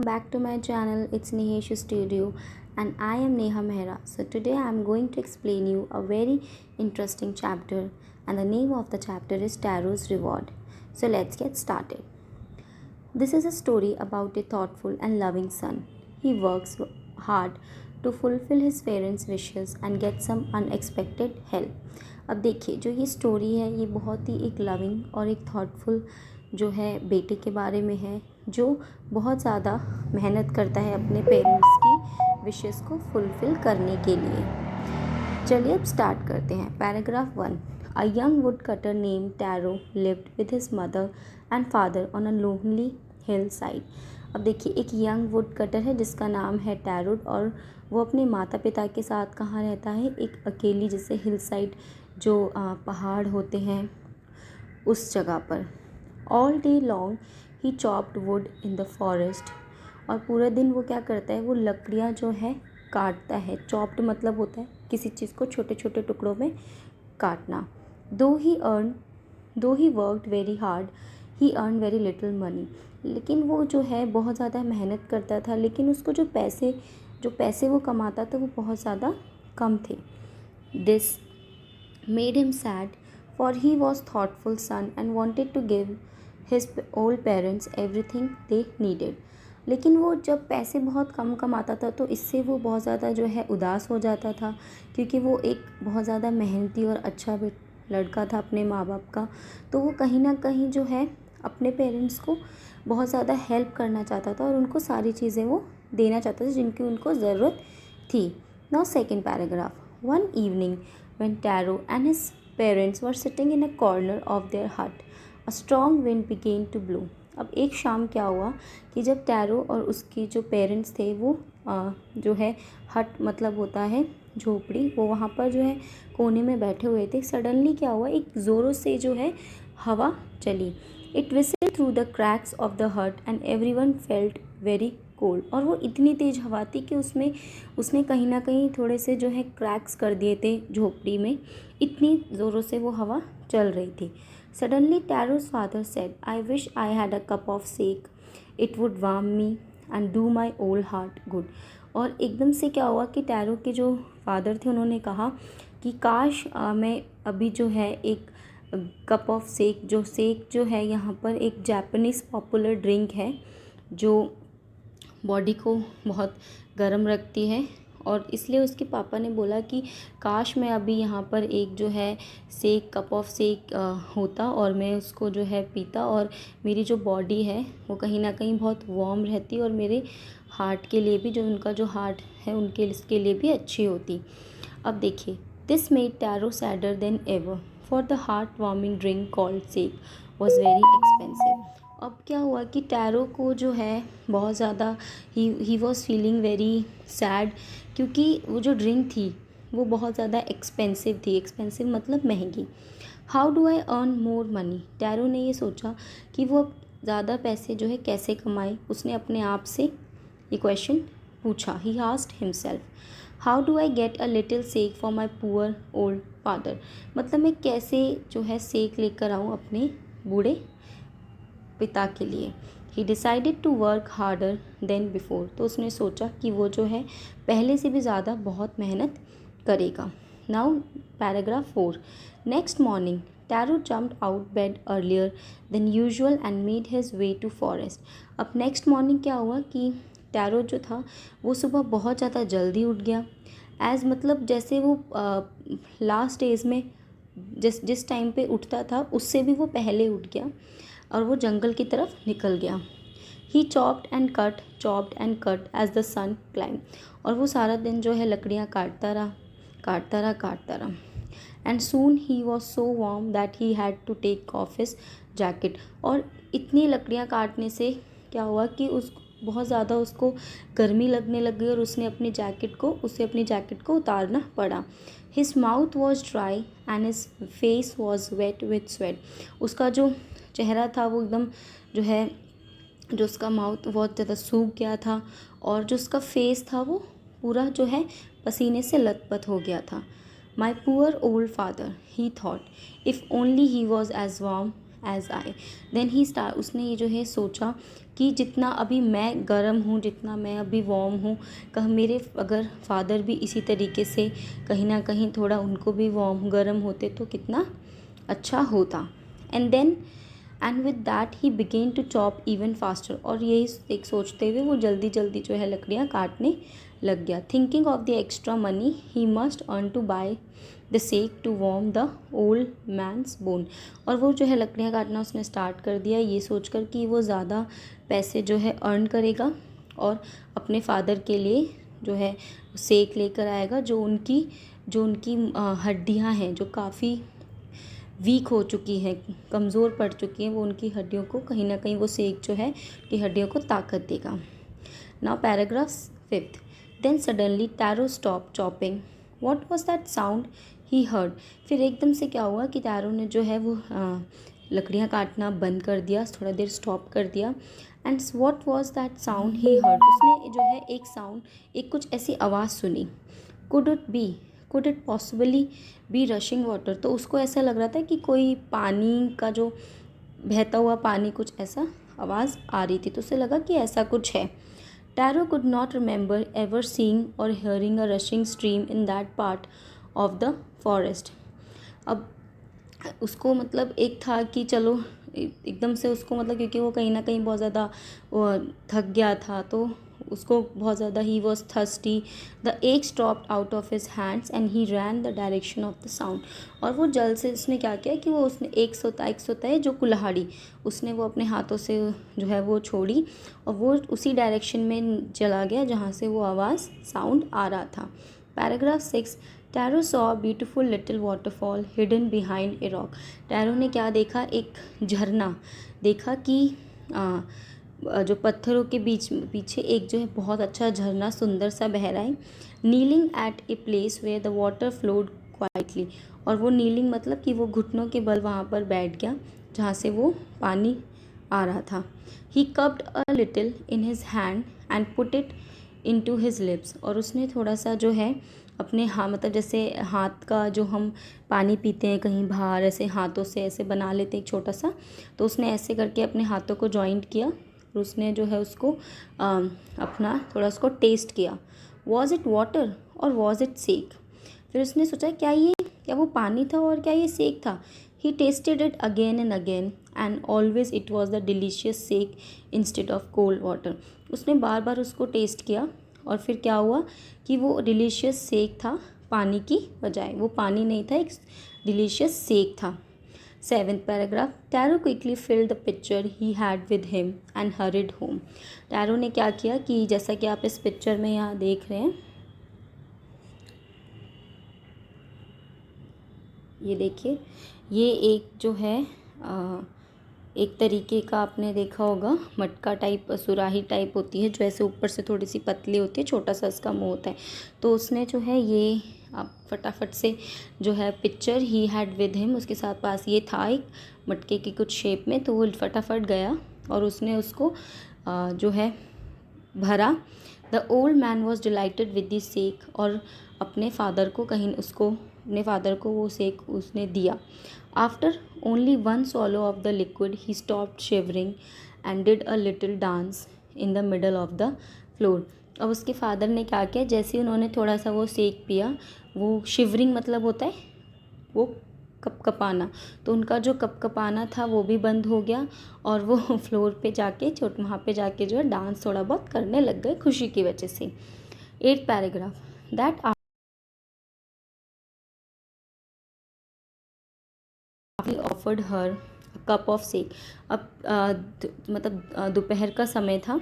back to my channel. It's Nihesh Studio and I am Neha Mehra. So today I am going to explain you a very interesting chapter, and the name of the chapter is Tarot's Reward. So let's get started. This is a story about a thoughtful and loving son. He works hard to fulfill his parents' wishes and get some unexpected help. अब देखिए, जो ये story है ये बहुत ही एक loving और एक थॉटफुल जो है बेटे के बारे में है, जो बहुत ज़्यादा मेहनत करता है अपने पेरेंट्स की विशेस को फुलफ़िल करने के लिए। चलिए अब स्टार्ट करते हैं। Paragraph 1। A young wood cutter name tarot lived with his mother and father on a lonely hill side. अब देखिए, एक यंग वुड कटर है जिसका नाम है टैरो और वो अपने माता पिता के साथ कहाँ रहता है, एक अकेली जैसे हिल साइड जो पहाड़ होते हैं उस जगह पर। All day long he chopped would in the forest. और पूरे दिन वो क्या करता है, वो लकड़ियाँ जो है काटता है। चॉप्ड मतलब होता है किसी चीज़ को छोटे छोटे टुकड़ों में काटना। दो he worked very hard he earn very little money. लेकिन वो जो है बहुत ज़्यादा मेहनत करता था, लेकिन उसको जो पैसे वो कमाता था वो बहुत ज़्यादा कम थे। This made him sad, for he was thoughtful son and wanted to give his old parents everything they needed. लेकिन वो जब पैसे बहुत कम कमाता था तो इससे वो बहुत ज़्यादा जो है उदास हो जाता था, क्योंकि वो एक बहुत ज़्यादा मेहनती और अच्छा लड़का था अपने माँ बाप का। तो वो कहीं ना कहीं जो है अपने पेरेंट्स को बहुत ज़्यादा हेल्प करना चाहता था और उनको सारी चीज़ें वो देना चाहता था जिनकी उनको ज़रूरत थी। Now second paragraph. One evening when Taro and his parents were sitting in a corner of their hut, a strong wind began to blow. अब एक शाम क्या हुआ कि जब टैरो और उसकी जो पेरेंट्स थे वो जो है हट मतलब होता है झोपड़ी, वो वहाँ पर जो है कोने में बैठे हुए थे। सडनली क्या हुआ, एक ज़ोरों से जो है हवा चली। It whistle through the cracks of the hut and everyone felt very cold. और वो इतनी तेज़ हवा थी कि उसने कहीं ना कहीं थोड़े से जो है क्रैक्स कर दिए थे झोपड़ी में, इतनी ज़ोरों से वो हवा चल रही थी। Suddenly Taro's father said, I wish I had a cup of sake, it would warm me and do my old heart good. और एकदम से क्या हुआ कि टैरो के जो फादर थे उन्होंने कहा कि काश मैं अभी जो है एक कप ऑफ सेक जो है यहाँ पर एक जापानीज़ पॉपुलर ड्रिंक है जो बॉडी को बहुत गर्म रखती है। और इसलिए उसके पापा ने बोला कि काश मैं अभी यहाँ पर एक जो है कप ऑफ सेक होता और मैं उसको जो है पीता, और मेरी जो बॉडी है वो कहीं ना कहीं बहुत वार्म रहती और मेरे हार्ट के लिए भी, जो उनका जो हार्ट है उनके इसके लिए भी अच्छी होती। अब देखिए, this made Taro sadder than ever, for the heart warming drink called sake was very expensive. अब क्या हुआ कि टैरो को जो है बहुत ज़्यादा he was feeling very sad, क्योंकि वो जो ड्रिंक थी वो बहुत ज़्यादा एक्सपेंसिव थी। एक्सपेंसिव मतलब महंगी। How do I earn more money. Tarot ने ये सोचा कि वो अब ज़्यादा पैसे जो है कैसे कमाए। उसने अपने आप से ये क्वेश्चन पूछा। He asked himself, how do I get a little sake for my poor old father. मतलब मैं कैसे जो है सेक लेकर आऊँ अपने बूढ़े पिता के लिए। He decided to work harder than before. तो उसने सोचा कि वो जो है पहले से भी ज़्यादा बहुत मेहनत करेगा। Now paragraph 4। Next morning Taro jumped out bed earlier than usual and made his way to forest. अब नेक्स्ट मॉर्निंग क्या हुआ कि टैरो जो था वो सुबह बहुत ज़्यादा जल्दी उठ गया। मतलब जैसे वो लास्ट डेज में जिस टाइम पे उठता था उससे भी वो पहले उठ गया और वो जंगल की तरफ निकल गया। He chopped and cut as the sun climb. और वो सारा दिन जो है लकड़ियाँ काटता रहा। And soon he was so warm that he had to take off his jacket. और इतनी लकड़ियाँ काटने से क्या हुआ कि बहुत ज़्यादा उसको गर्मी लगने लग गई और उसे अपनी जैकेट को उतारना पड़ा। His mouth was dry and his face was wet with sweat. उसका जो चेहरा था वो एकदम जो उसका माउथ बहुत ज़्यादा सूख गया था और जो उसका फेस था वो पूरा जो है पसीने से लथपथ हो गया था। My poor old father, he thought, if only he was as warm as I. Then he उसने ये जो है सोचा कि जितना अभी मैं गर्म हूँ, जितना मैं अभी वार्म हूँ, मेरे अगर फादर भी इसी तरीके से कहीं ना कहीं थोड़ा उनको भी वार्म गर्म होते तो कितना अच्छा होता। And with that he began to chop even faster, और यही एक सोचते हुए वो जल्दी जल्दी जो है लकड़ियाँ काटने लग गया। Thinking of the extra money he must earn to buy the sake to warm the old man's bone, और वो जो है लकड़ियाँ काटना उसने स्टार्ट कर दिया ये सोचकर कि वो ज़्यादा पैसे जो है अर्न करेगा और अपने फादर के लिए जो है सेक लेकर आएगा, जो उनकी हड्डियाँ हैं जो काफ़ी वीक हो चुकी हैं, कमज़ोर पड़ चुकी हैं, वो उनकी हड्डियों को कहीं ना कहीं वो सेक जो है कि हड्डियों को ताकत देगा। Now paragraph 5th। Then suddenly Taro stop chopping. What was that sound he heard. फिर एकदम से क्या हुआ कि टैरो ने जो है वो लकड़ियाँ काटना बंद कर दिया, थोड़ा देर स्टॉप कर दिया। And what was that sound he heard. उसने जो है एक कुछ ऐसी आवाज़ सुनी। Could it possibly be rushing water. तो उसको ऐसा लग रहा था कि कोई पानी का जो बहता हुआ पानी, कुछ ऐसा आवाज़ आ रही थी, तो उसे लगा कि ऐसा कुछ है। Taro could not remember ever seeing और hearing a rushing stream in that part of the forest. अब उसको मतलब एक था कि चलो एकदम से उसको मतलब क्योंकि वो कहीं ना कहीं बहुत ज़्यादा थक गया था, तो उसको बहुत ज़्यादा ही वॉज थर्स्टी। द एक stopped out of his hands and he rain the direction of the sound. और वो जल्द से उसने क्या किया कि वो उसने एक सोता है जो कुल्हाड़ी, उसने वो अपने हाथों से जो है वो छोड़ी और वो उसी डायरेक्शन में चला गया जहाँ से वो आवाज़ साउंड आ रहा था। Paragraph 6। Tarot saw beautiful little waterfall hidden behind a rock. Tarot ने क्या देखा, एक झरना देखा कि जो पत्थरों के पीछे एक जो है बहुत अच्छा झरना सुंदर सा बह रहा है। Kneeling at a place where the water flowed quietly. और वो नीलिंग मतलब कि वो घुटनों के बल वहाँ पर बैठ गया जहाँ से वो पानी आ रहा था। He cupped a little in his hand and put it into his lips. और उसने थोड़ा सा जो है अपने मतलब जैसे हाथ का जो हम पानी पीते हैं कहीं बाहर, ऐसे हाथों से ऐसे बना लेते हैं एक छोटा सा, तो उसने ऐसे करके अपने हाथों को जॉइंट किया और उसने जो है उसको अपना थोड़ा उसको टेस्ट किया। वॉज इट वाटर और वॉज इट सेक। फिर उसने सोचा क्या वो पानी था और क्या ये सेक था। He tasted it again and always it was the delicious sake instead of cold water. उसने बार बार उसको टेस्ट किया और फिर क्या हुआ कि वो डिलीशियस सेक था पानी की बजाय, वो पानी नहीं था, एक डिलीशियस सेक था। 7th paragraph. Tarot quickly filled the picture he had with him and horrid home. Tarot ने क्या किया कि जैसा कि आप इस पिक्चर में यहाँ देख रहे हैं, ये देखिए, ये एक जो है एक तरीके का आपने देखा होगा मटका टाइप, सुराही टाइप होती है जो ऐसे ऊपर से थोड़ी सी पतली होती है, छोटा सा इसका मुंह होता है। तो उसने जो है ये आप फटाफट से जो है picture he had with him, उसके साथ पास ये था एक मटके की कुछ शेप में, तो वो फटाफट गया और उसने उसको जो है भरा। The old man was dilated with the sake. और अपने फादर को वो सेक उसने दिया। After only one swallow of the liquid he stopped shivering and did a little dance in the middle of the floor. अब उसके फादर ने क्या किया, जैसे ही उन्होंने थोड़ा सा वो सेक पिया, वो शिवरिंग मतलब होता है वो कपकपाना, तो उनका जो कपकपाना था वो भी बंद हो गया और वो फ्लोर पे जाके वहाँ पे जाके जो है डांस थोड़ा बहुत करने लग गए खुशी की वजह से। 8th paragraph. That offered her cup of sake. अब मतलब दोपहर का समय था,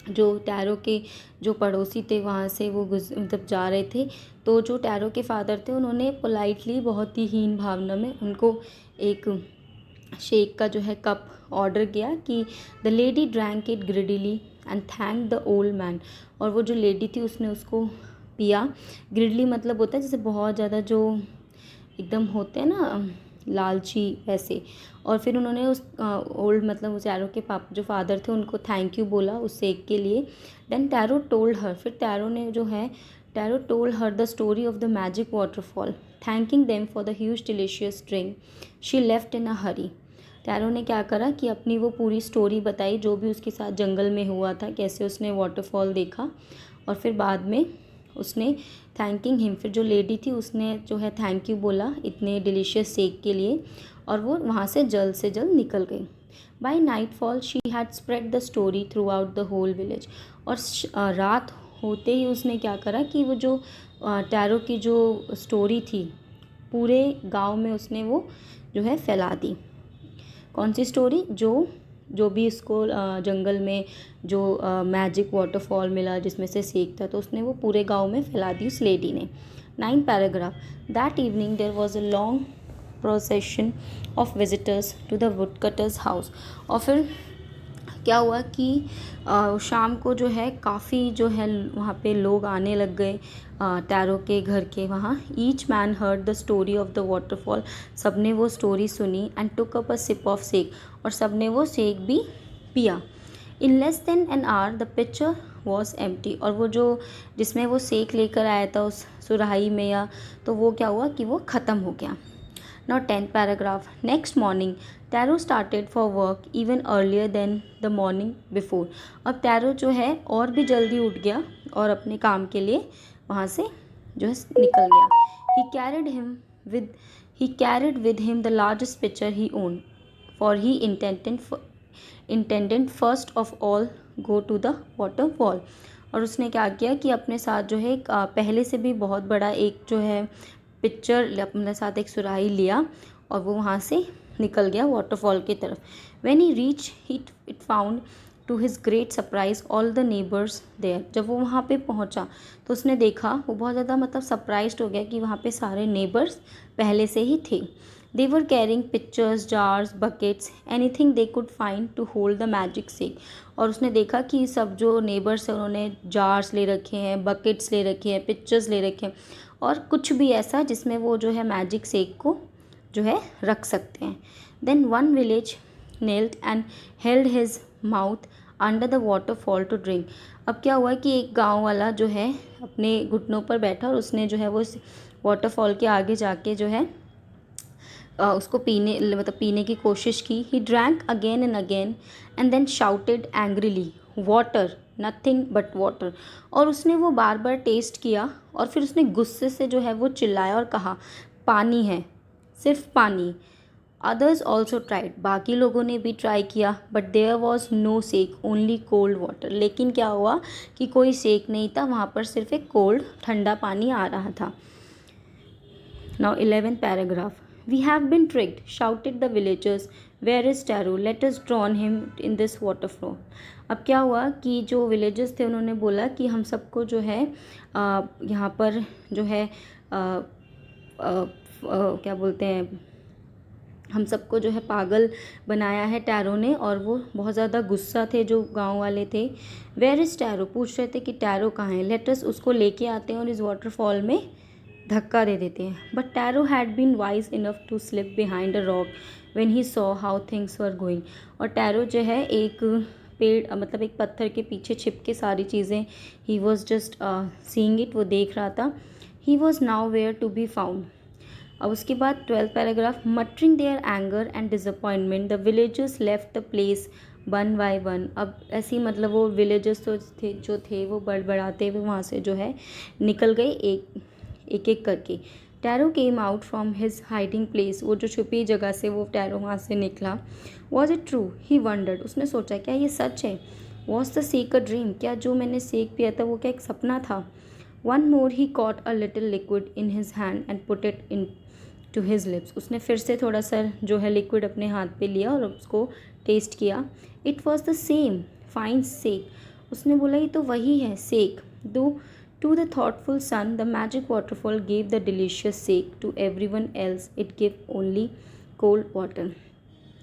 जो टैरो के जो पड़ोसी थे वहाँ से वो मतलब जा रहे थे, तो जो टैरो के फादर थे उन्होंने पोलाइटली बहुत ही हीन भावना में उनको एक शेक का जो है कप ऑर्डर किया कि the lady drank it greedily and thank the old man. और वो जो लेडी थी उसने उसको पिया। ग्रिडली मतलब होता है जैसे बहुत ज़्यादा जो एकदम होते हैं ना लालची वैसे। और फिर उन्होंने उस ओल्ड मतलब उस टैरो के जो फादर थे उनको थैंक यू बोला उस सेक के लिए। देन टैरो टोल्ड हर, फिर tarot told her the story of the magic waterfall, thanking them for the huge delicious drink she left in a Hari. Tarot ने क्या करा कि अपनी वो पूरी स्टोरी बताई जो भी उसके साथ जंगल में हुआ था, कैसे उसने वाटरफॉल देखा, और फिर बाद में उसने थैंकिंग हिम, फिर जो लेडी थी उसने जो है थैंक यू बोला इतने डिलीशियस शेक के लिए, और वो वहाँ से जल्द निकल गई। By nightfall she had spread the story throughout the whole village. और रात होते ही उसने क्या करा कि वो जो टैरो की जो स्टोरी थी पूरे गांव में उसने वो जो है फैला दी। कौन सी स्टोरी? जो भी इसको जंगल में जो मैजिक वाटरफॉल मिला जिसमें से सेक था, तो उसने वो पूरे गांव में फैला दी उस लेडी ने। 9th paragraph, that evening there was a long procession of visitors to the woodcutter's house. और फिर क्या हुआ कि शाम को जो है काफ़ी जो है वहाँ पे लोग आने लग गए टैरो के घर के वहाँ। Each man heard the story of the waterfall, सब ने वो स्टोरी सुनी, and took up a sip of sake, और सब ने वो सेक भी पिया। In less than an hour the picture was empty, और वो जो जिसमें वो सेक लेकर आया था उस सुराही में या, तो वो क्या हुआ कि वो ख़त्म हो गया। Now 10th paragraph. Next morning, tarot started for work even earlier than the morning before. अब टैरो जो है और भी जल्दी उठ गया और अपने काम के लिए वहाँ से जो है निकल गया। He carried with him the largest pitcher he owned, for he intended first of all go to the waterfall. और उसने क्या किया कि अपने साथ जो है पहले से भी बहुत बड़ा एक जो है पिक्चर अपने साथ एक सुराही लिया और वो वहाँ से निकल गया वाटरफॉल की तरफ। When he reach it found to his great surprise all the neighbours there. जब वो वहाँ पे पहुँचा तो उसने देखा, वो बहुत ज़्यादा मतलब सरप्राइज्ड हो गया कि वहाँ पे सारे नेबर्स पहले से ही थे। They were carrying pitchers, jars, buckets, anything they could find to hold the magic sake. और उसने देखा कि सब जो नेबर्स हैं उन्होंने जार्स ले रखे हैं, बकेट्स ले रखे हैं, पिक्चर्स ले रखे हैं, और कुछ भी ऐसा जिसमें वो जो है मैजिक सेक को जो है रख सकते हैं। Then one village knelt and held his mouth under the waterfall to drink. अब क्या हुआ कि एक गांव वाला जो है अपने घुटनों पर बैठा और उसने जो है वो वाटरफॉल के आगे जाके जो है उसको पीने की कोशिश की। He drank again and again and then shouted angrily, water, nothing but water. और उसने वो बार बार टेस्ट किया और फिर उसने गुस्से से जो है वो चिल्लाया और कहा, पानी है, सिर्फ पानी। अदर्स ऑल्सो ट्राइड, बाकी लोगों ने भी ट्राई किया, but there was no sake, only cold water. लेकिन क्या हुआ कि कोई सेक नहीं था, वहाँ पर सिर्फ एक कोल्ड ठंडा पानी आ रहा था। Now 11th paragraph, We have been tricked, shouted the villagers. Where is Taro? Let us drown him in this waterfall. अब क्या हुआ कि जो विलेजर्स थे उन्होंने बोला कि हम सबको जो है यहाँ पर जो है क्या बोलते हैं, हम सबको जो है पागल बनाया है टैरो ने, और वो बहुत ज़्यादा गुस्सा थे जो गांव वाले थे। वेयर इज़ टैरो, पूछ रहे थे कि टैरो कहाँ है, लेटस उसको लेके आते हैं और इस वाटरफॉल में धक्का दे देते हैं। But Taro had been wise enough to slip behind a rock when he saw how things were going. और टैरो जो है एक पेड़ मतलब एक पत्थर के पीछे छिप के सारी चीज़ें, he was just seeing it, वो देख रहा था। He was nowhere to be found. अब उसके बाद 12th paragraph, muttering their anger and disappointment the villagers left the place one by one. अब ऐसी मतलब वो विलेजर्स तो थे वो बड़बड़ाते हुए वहाँ से जो है निकल गए एक एक करके। Tarot came out from his hiding place, वो जो छुपी जगह से वो टैरो वहाँ से निकला। Was it true, he wondered, उसने सोचा क्या ये सच है। Was the sake a dream, क्या जो मैंने सेक पिया था वो क्या एक सपना था। One more he caught a little liquid in his hand and put it into his lips. उसने फिर से थोड़ा सा जो है लिक्विड अपने हाथ पे लिया और उसको टेस्ट किया। It was the same fine sake, उसने बोला ये तो वही है सेक। दो To the thoughtful son, the magic waterfall gave the delicious shake. To everyone else, it gave only cold water.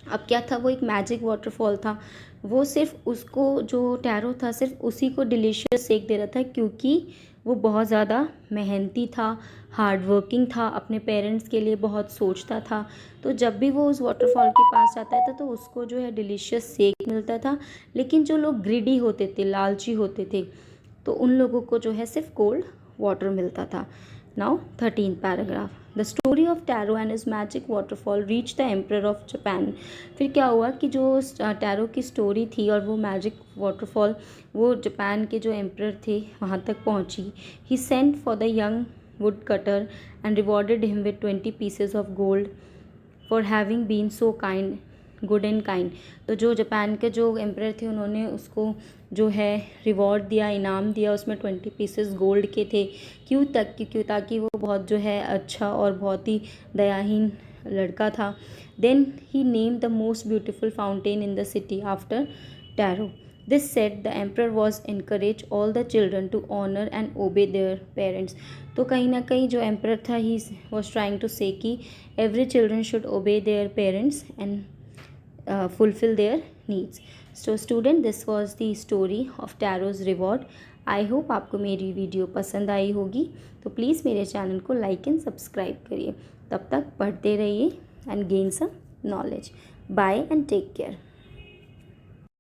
अब क्या था, वो एक मैजिक वाटरफॉल था, वो सिर्फ उसको जो टैरो था सिर्फ उसी को डिलीशियस शेक दे रहा था, क्योंकि वो बहुत ज़्यादा मेहनती था, हार्ड वर्किंग था, अपने पेरेंट्स के लिए बहुत सोचता था। तो जब भी वो उस वाटरफॉल के पास जाता था तो उसको जो है डिलीशियस शेक मिलता था। लेकिन जो लोग ग्रीडी होते थे, लालची होते थे, तो उन लोगों को जो है सिर्फ कोल्ड वाटर मिलता था। Now 13th paragraph, the story of tarot and his magic waterfall reach the emperor of Japan. फिर क्या हुआ कि जो टैरो की स्टोरी थी और वो मैजिक वाटरफॉल वो जापान के जो एम्पर थे वहाँ तक पहुँची। He sent for the young wood cutter and rewarded him with 20 pieces of gold for having been so kind good and kind. तो जो जापान के जो एम्पर थे उन्होंने उसको जो है रिवॉर्ड दिया, इनाम दिया, उसमें 20 पीसेस गोल्ड के थे। क्यों ताकि वो बहुत जो है अच्छा और बहुत ही दयाहीन लड़का था। Then he name the most beautiful fountain in the city after Taro. This set the emperor was encourage all the children to honour and obey their parents. तो कहीं ना कहीं जो एम्पर था ही वॉज ट्राइंग टू से कि every children should ओबे their parents and fulfill their needs. So student, this was the story of Tarot's Reward. I hope आपको मेरी वीडियो पसंद आई होगी, तो प्लीज़ मेरे चैनल को लाइक एंड सब्सक्राइब करिए। तब तक पढ़ते रहिए and gain some knowledge. Bye and take care.